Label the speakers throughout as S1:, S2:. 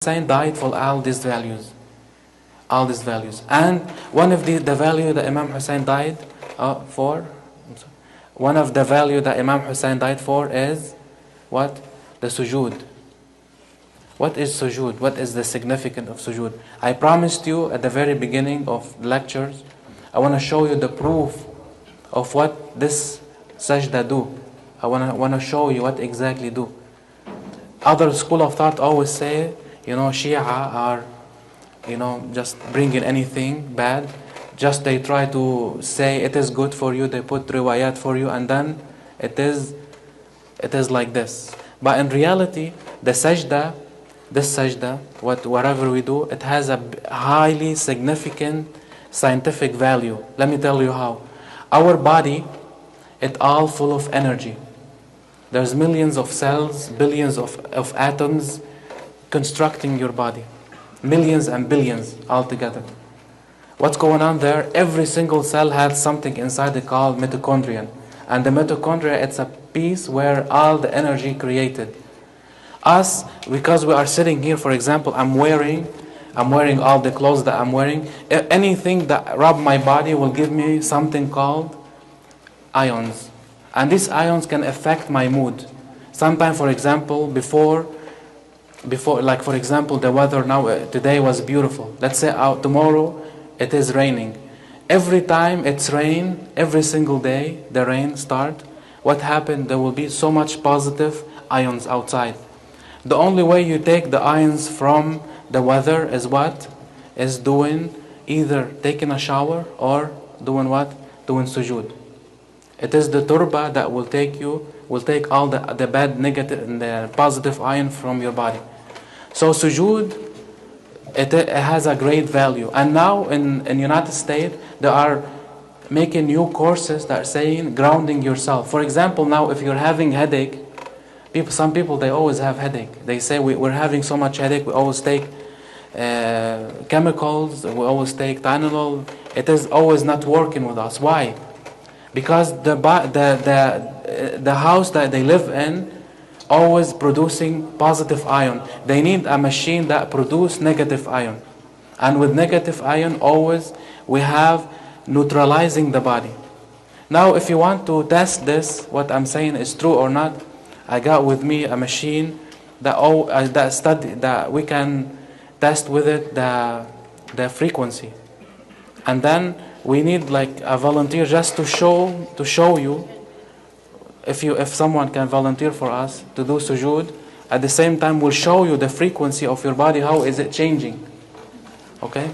S1: Hussein died for all these values. All these values. And one of the value that Imam Hussein died for, one of the value that Imam Hussein died for is what? The sujood. What is sujood? What is the significance of sujood? I promised you at the very beginning of the lectures, I want to show you the proof of what this sajda do. I want to show you what exactly do. Other school of thought always say, Shia are, just bringing anything bad. Just they try to say it is good for you. They put riwayat for you, and then it is like this. But in reality, this sajda, whatever we do, it has a highly significant scientific value. Let me tell you how. Our body, it's all full of energy. There's millions of cells, billions of atoms constructing your body. Millions and billions altogether. What's going on there? Every single cell has something inside it called mitochondria. And the mitochondria, it's a piece where all the energy created. Us, because we are sitting here, for example, I'm wearing all the clothes that I'm wearing. Anything that rub my body will give me something called ions. And these ions can affect my mood. Sometimes, for example, before, like for example, the weather now, today was beautiful. Let's say tomorrow it is raining. Every time it's rain, every single day the rain start, what happened? There will be so much positive ions outside. The only way you take the ions from the weather is what? Is doing either taking a shower or doing what? Doing sujood. It is the turba that will take all the bad, negative, and the positive ion from your body. So sujood, it has a great value. And now in United States, they are making new courses that are saying grounding yourself. For example, now if you're having headache, some people, they always have headache. They say we're having so much headache, we always take chemicals, we always take Tylenol. It is always not working with us. Why? Because the house that they live in always producing positive ion. They need a machine that produce negative ion. And with negative ion, always we have neutralizing the body. Now, if you want to test this, what I'm saying is true or not, I got with me a machine that we can test with it the frequency. And then we need like a volunteer just to show you. If someone can volunteer for us to do sujood, at the same time we'll show you the frequency of your body, how is it changing. Okay?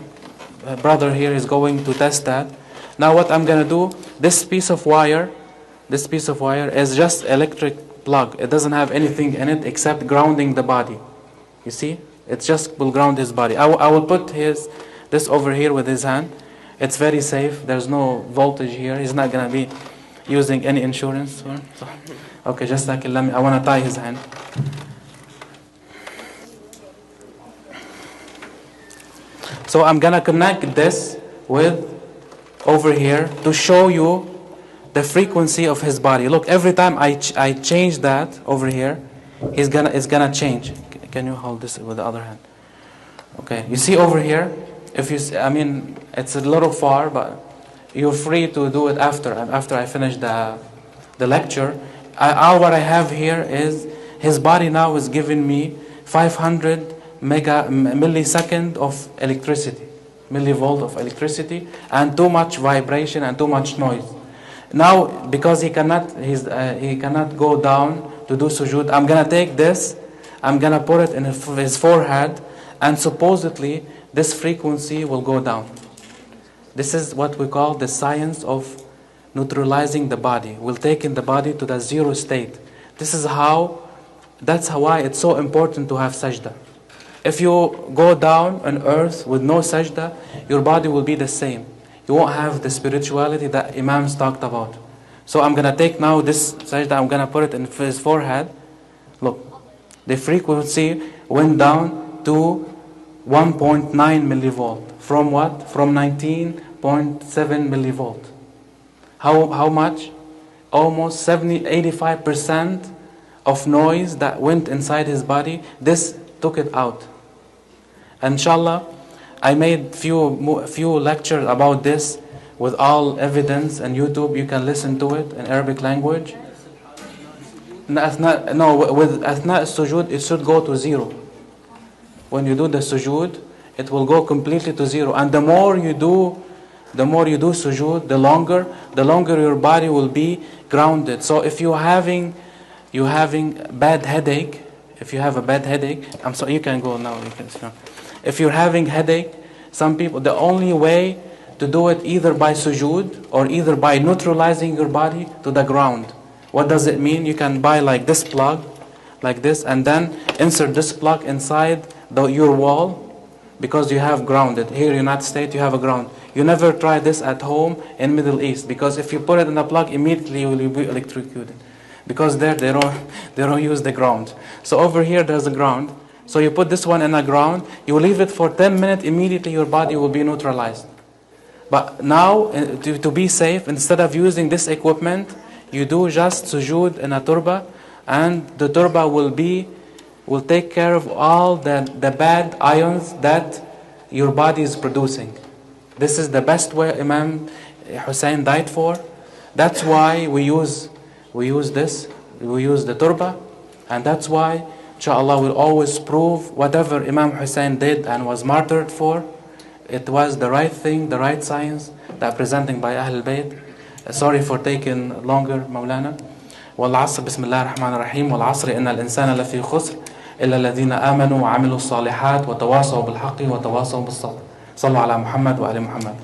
S1: A brother here is going to test that. Now what I'm gonna do, this piece of wire is just electric plug. It doesn't have anything in it except grounding the body. You see? It just will ground his body. I will put this over here with his hand. It's very safe. There's no voltage here. He's not gonna be using any insurance. Okay, just like I want to tie his hand. So I'm gonna connect this with over here to show you the frequency of his body. Look, every time I change that over here, it's gonna change. Can you hold this with the other hand? Okay, you see over here. It's a little far, but you're free to do it after I finish the lecture. All what I have here is his body now is giving me 500 millisecond of electricity, millivolt of electricity, and too much vibration and too much noise. Now, because he cannot go down to do sujood, I'm gonna take this, I'm gonna put it in his forehead, and supposedly this frequency will go down. This is what we call the science of neutralizing the body. We'll take in the body to the zero state. That's why it's so important to have sajda. If you go down on earth with no sajda, your body will be the same. You won't have the spirituality that Imams talked about. So I'm going to take now this sajda, I'm going to put it in his forehead. Look, the frequency went down to 1.9 millivolt. From what? From 19.7 millivolt. How much? Almost 85% of noise that went inside his body, this took it out. Inshallah, I made few lectures about this with all evidence and YouTube. You can listen to it in Arabic language. No, with أثناء السجود it should go to zero. When you do the sujood, it will go completely to zero. And the more you do sujood, the longer your body will be grounded. So if you're having bad headache, if you have a bad headache, I'm sorry, you can go now. You can sit down. If you're having headache, some people, the only way to do it either by sujood or either by neutralizing your body to the ground. What does it mean? You can buy like this plug, like this, and then insert this plug inside your wall, because you have grounded. Here in the United States, you have a ground. You never try this at home in Middle East, because if you put it in a plug, immediately you will be electrocuted. Because there they don't use the ground. So over here there's a ground. So you put this one in a ground, you leave it for 10 minutes, immediately your body will be neutralized. But now, to be safe, instead of using this equipment, you do just sujood in a turba, and the turba will take care of all the bad ions that your body is producing. This is the best way Imam Hussein died for. That's why we use this. We use the turba, and that's why, inshallah, we'll always prove whatever Imam Hussein did and was martyred for, it was the right thing, the right science that presenting by Ahl al-Bayt. Sorry for taking longer, Maulana. والعصر بسم الله الرحمن الرحيم والعصر إن الإنسان لفي خسر إلا الذين آمنوا وعملوا الصالحات وتواصوا بالحق وتواصوا بالصبر. صلوا على محمد وآل محمد.